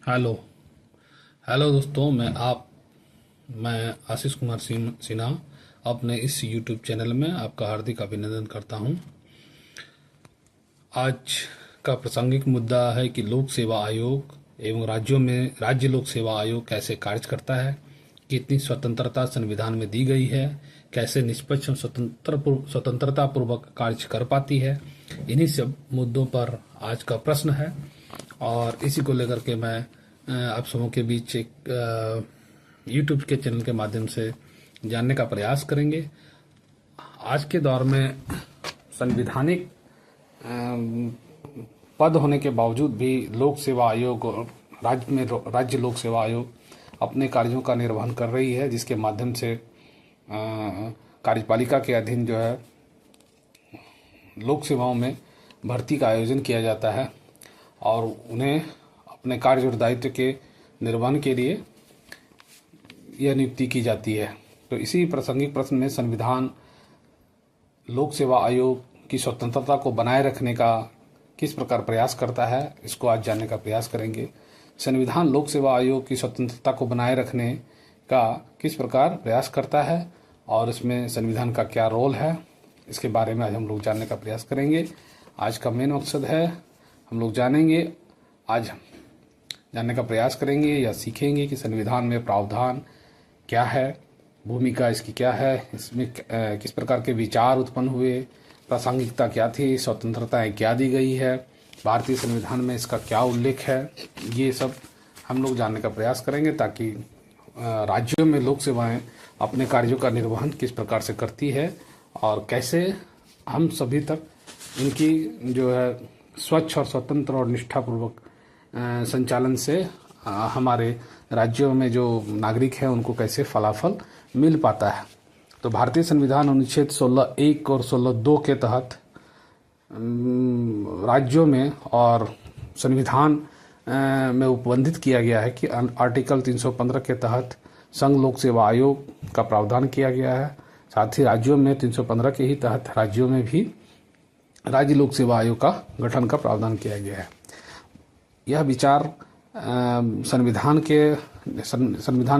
Hello. Hello दोस्तों, मैं आशीष कुमार सिन्हा अपने इस यूट्यूब चैनल में आपका हार्दिक अभिनंदन करता हूं। आज का प्रासंगिक मुद्दा है कि लोक सेवा आयोग एवं राज्यों में राज्य लोक सेवा आयोग कैसे कार्य करता है, कितनी स्वतंत्रता संविधान में दी गई है, कैसे निष्पक्ष और स्वतंत्रता पूर्वक कार्य कर पाती है। इन्हीं सब मुद्दों पर आज का प्रश्न है और इसी को लेकर के मैं आप सबों के बीच एक यूट्यूब के चैनल के माध्यम से जानने का प्रयास करेंगे। आज के दौर में संवैधानिक पद होने के बावजूद भी लोक सेवा आयोग और राज्य लोक सेवा आयोग अपने कार्यों का निर्वहन कर रही है, जिसके माध्यम से कार्यपालिका के अधीन जो है लोक सेवाओं में भर्ती का आयोजन किया जाता है और उन्हें अपने कार्य और दायित्व के निर्वहन के लिए यह नियुक्ति की जाती है। तो इसी प्रासंगिक प्रश्न में संविधान लोक सेवा आयोग की स्वतंत्रता को बनाए रखने का किस प्रकार प्रयास करता है, इसको आज जानने का प्रयास करेंगे। संविधान लोक सेवा आयोग की स्वतंत्रता को बनाए रखने का किस प्रकार प्रयास करता है और इसमें संविधान का क्या रोल है, इसके बारे में आज हम लोग जानने का प्रयास करेंगे। आज का मेन मकसद है हम लोग आज जानने का प्रयास करेंगे या सीखेंगे कि संविधान में प्रावधान क्या है, भूमिका इसकी क्या है, इसमें किस प्रकार के विचार उत्पन्न हुए, प्रासंगिकता क्या थी, स्वतंत्रताएं क्या दी गई है, भारतीय संविधान में इसका क्या उल्लेख है। ये सब हम लोग जानने का प्रयास करेंगे ताकि राज्यों में लोक सेवाएं अपने कार्यों का निर्वहन किस प्रकार से करती है और कैसे हम सभी तक इनकी जो है स्वच्छ और स्वतंत्र और निष्ठापूर्वक संचालन से हमारे राज्यों में जो नागरिक हैं उनको कैसे फलाफल मिल पाता है। तो भारतीय संविधान अनुच्छेद 16(1) और 16(2) के तहत राज्यों में और संविधान में उपबंधित किया गया है कि आर्टिकल 315 के तहत संघ लोक सेवा आयोग का प्रावधान किया गया है। साथ ही राज्यों में 315 के ही तहत राज्यों में भी राज्य लोक सेवा आयोग का गठन का प्रावधान किया गया है। यह विचार संविधान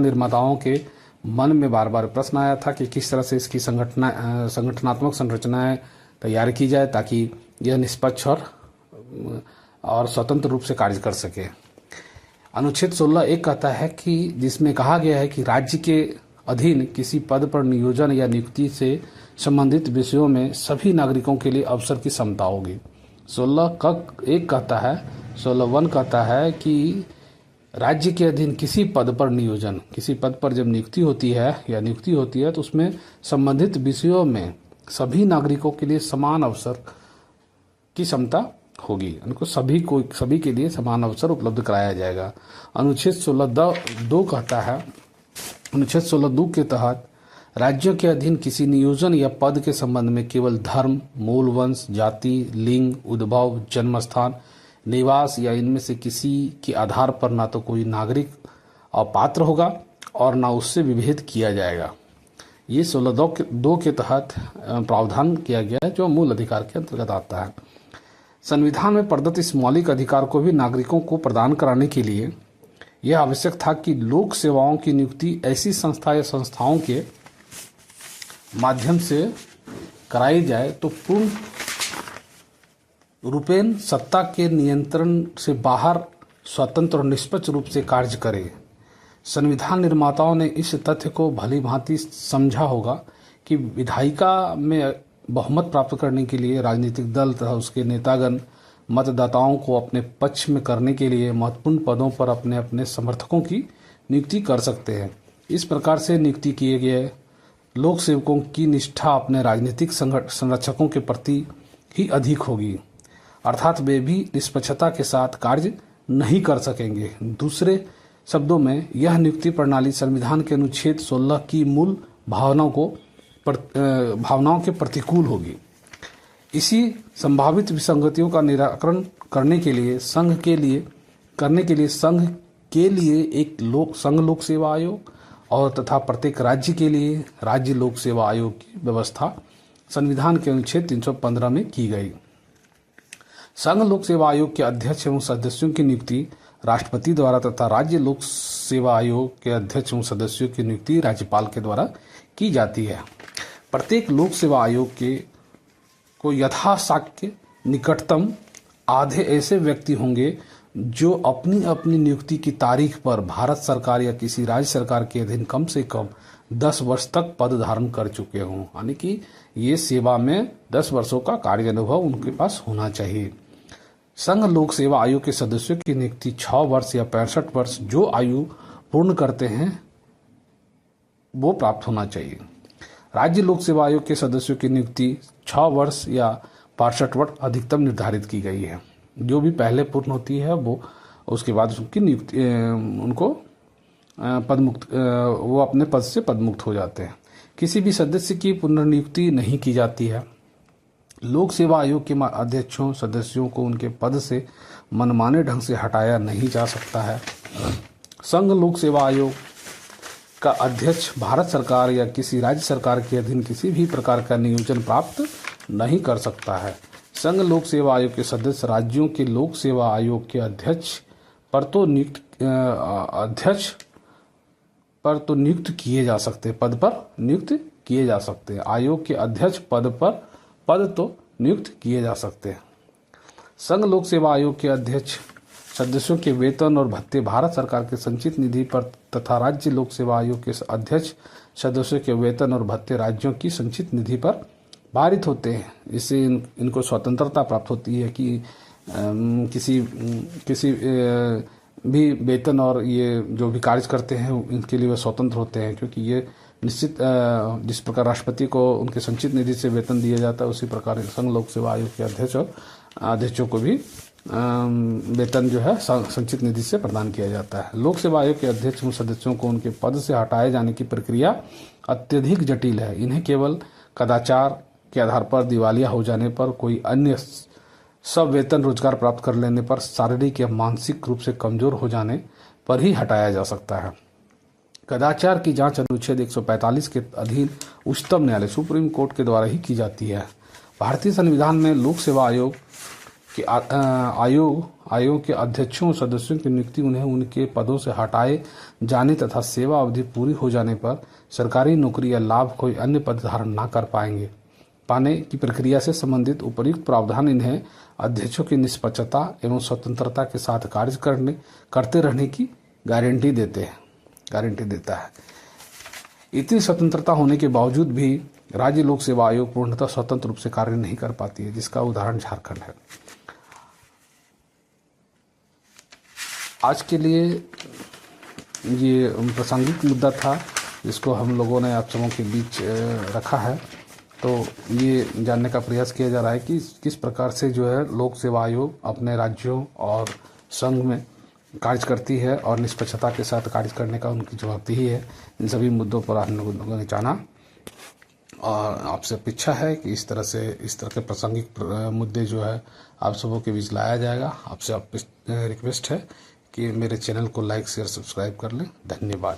निर्माताओं के मन में बार बार प्रश्न आया था कि किस तरह से इसकी संगठनात्मक संरचनाएं तैयार की जाए ताकि यह निष्पक्ष और स्वतंत्र रूप से कार्य कर सके। अनुच्छेद 16(1) कहता है कि जिसमें कहा गया है कि राज्य के अधीन किसी पद पर नियोजन या नियुक्ति से संबंधित विषयों में सभी नागरिकों के लिए अवसर की समता होगी। 16(1) कहता है 16(1) कहता है कि राज्य के अधीन किसी पद पर नियोजन, किसी पद पर जब नियुक्ति होती है तो उसमें संबंधित विषयों में सभी नागरिकों के लिए समान अवसर की समता होगी। उनको सभी के लिए समान अवसर उपलब्ध कराया जाएगा। अनुच्छेद 16(2) कहता है, अनुच्छेद 16(2) के तहत राज्यों के अधीन किसी नियोजन या पद के संबंध में केवल धर्म, मूल वंश, जाति, लिंग, उद्भव, जन्म स्थान, निवास या इनमें से किसी के आधार पर ना तो कोई नागरिक अपात्र होगा और ना उससे विभेद किया जाएगा। ये 16(2) के तहत प्रावधान किया गया है जो मूल अधिकार के अंतर्गत आता है। संविधान में प्रदत्त इस मौलिक अधिकार को भी नागरिकों को प्रदान कराने के लिए यह आवश्यक था कि लोक सेवाओं की नियुक्ति ऐसी संस्था या संस्थाओं के माध्यम से कराई जाए तो पूर्ण रूपेण सत्ता के नियंत्रण से बाहर स्वतंत्र और निष्पक्ष रूप से कार्य करे। संविधान निर्माताओं ने इस तथ्य को भली भांति समझा होगा कि विधायिका में बहुमत प्राप्त करने के लिए राजनीतिक दल तथा उसके नेतागण मतदाताओं को अपने पक्ष में करने के लिए महत्वपूर्ण पदों पर अपने अपने समर्थकों की नियुक्ति कर सकते हैं। इस प्रकार से नियुक्ति किए गए लोक सेवकों की निष्ठा अपने राजनीतिक संरक्षकों के प्रति ही अधिक होगी, अर्थात वे भी निष्पक्षता के साथ कार्य नहीं कर सकेंगे। दूसरे शब्दों में यह नियुक्ति प्रणाली संविधान के अनुच्छेद 16 की मूल भावनाओं के प्रतिकूल होगी। इसी संभावित विसंगतियों का निराकरण करने के लिए संघ के लिए एक संघ लोक सेवा आयोग और तथा प्रत्येक राज्य के लिए राज्य लोक सेवा आयोग की व्यवस्था संविधान के अनुच्छेद 315 में की गई। संघ लोक सेवा आयोग के अध्यक्ष एवं सदस्यों की नियुक्ति राष्ट्रपति द्वारा तथा राज्य लोक सेवा आयोग के अध्यक्ष एवं सदस्यों की नियुक्ति राज्यपाल के द्वारा की जाती है। प्रत्येक लोक सेवा आयोग के को यथाशक्य निकटतम आधे ऐसे व्यक्ति होंगे जो अपनी अपनी नियुक्ति की तारीख पर भारत सरकार या किसी राज्य सरकार के अधीन कम से कम 10 वर्ष तक पद धारण कर चुके हों, यानी कि ये सेवा में 10 वर्षों का कार्य अनुभव उनके पास होना चाहिए। संघ लोक सेवा आयोग के सदस्यों की नियुक्ति 6 वर्ष या 65 वर्ष जो आयु पूर्ण करते हैं वो प्राप्त होना चाहिए। राज्य लोक सेवा आयोग के सदस्यों की नियुक्ति 6 वर्ष या 65 वर्ष अधिकतम निर्धारित की गई है। जो भी पहले पूर्ण होती है वो उसके बाद उनकी नियुक्ति उनको पदमुक्त वो अपने पद से पदमुक्त हो जाते हैं। किसी भी सदस्य की पुनर्नियुक्ति नहीं की जाती है। लोक सेवा आयोग के अध्यक्षों सदस्यों को उनके पद से मनमाने ढंग से हटाया नहीं जा सकता है। संघ लोक सेवा आयोग का अध्यक्ष भारत सरकार या किसी राज्य सरकार के अधीन किसी भी प्रकार का नियोजन प्राप्त नहीं कर सकता है। संघ लोक सेवा आयोग के सदस्य राज्यों के लोक सेवा आयोग के अध्यक्ष पर तो नियुक्त किए जा सकते हैं, पद पर नियुक्त किए जा सकते हैं। आयोग के अध्यक्ष पद तो नियुक्त किए जा सकते हैं। संघ लोक सेवा आयोग के अध्यक्ष सदस्यों के वेतन और भत्ते भारत सरकार के संचित निधि पर तथा राज्य लोक सेवा आयोग के अध्यक्ष सदस्यों के वेतन और भत्ते राज्यों की संचित निधि पर पारित होते हैं। इससे इनको स्वतंत्रता प्राप्त होती है कि किसी भी वेतन और ये जो भी कार्य करते हैं इनके लिए वे स्वतंत्र होते हैं, क्योंकि ये निश्चित जिस प्रकार राष्ट्रपति को उनके संचित निधि से वेतन दिया जाता है उसी प्रकार संघ लोक सेवा आयोग के अध्यक्ष और अध्यक्षों को भी वेतन जो है संचित निधि से प्रदान किया जाता है। लोक सेवा आयोग के अध्यक्ष सदस्यों को उनके पद से हटाए जाने की प्रक्रिया अत्यधिक जटिल है। इन्हें केवल कदाचार के आधार पर, दिवालिया हो जाने पर, कोई अन्य सब वेतन रोजगार प्राप्त कर लेने पर, शारीरिक या मानसिक रूप से कमजोर हो जाने पर ही हटाया जा सकता है। कदाचार की जांच अनुच्छेद 145 के अधीन उच्चतम न्यायालय सुप्रीम कोर्ट के द्वारा ही की जाती है। भारतीय संविधान में लोक सेवा आयोग के अध्यक्षों और सदस्यों की नियुक्ति उन्हें उनके पदों से हटाए जाने तथा सेवा अवधि पूरी हो जाने पर सरकारी नौकरी या लाभ कोई अन्य पद धारण न कर पाने की प्रक्रिया से संबंधित उपर्युक्त प्रावधान इन्हें अध्यक्षों की निष्पक्षता एवं स्वतंत्रता के साथ कार्य करते रहने की गारंटी देता है। इतनी स्वतंत्रता होने के बावजूद भी राज्य लोक सेवा आयोग पूर्णतः स्वतंत्र रूप से कार्य नहीं कर पाती है, जिसका उदाहरण झारखंड है। आज के लिए ये प्रासंगिक मुद्दा था जिसको हम लोगों ने आप सबों के बीच रखा है। तो ये जानने का प्रयास किया जा रहा है कि किस प्रकार से जो है लोक सेवा आयोग अपने राज्यों और संघ में कार्य करती है और निष्पक्षता के साथ कार्य करने का उनकी जवाबदेही है। इन सभी मुद्दों पर हम लोगों ने जाना और आपसे अपेक्षा है कि इस तरह के प्रासंगिक मुद्दे जो है आप सबों के बीच लाया जाएगा। आपसे रिक्वेस्ट है कि मेरे चैनल को लाइक शेयर सब्सक्राइब कर लें। धन्यवाद।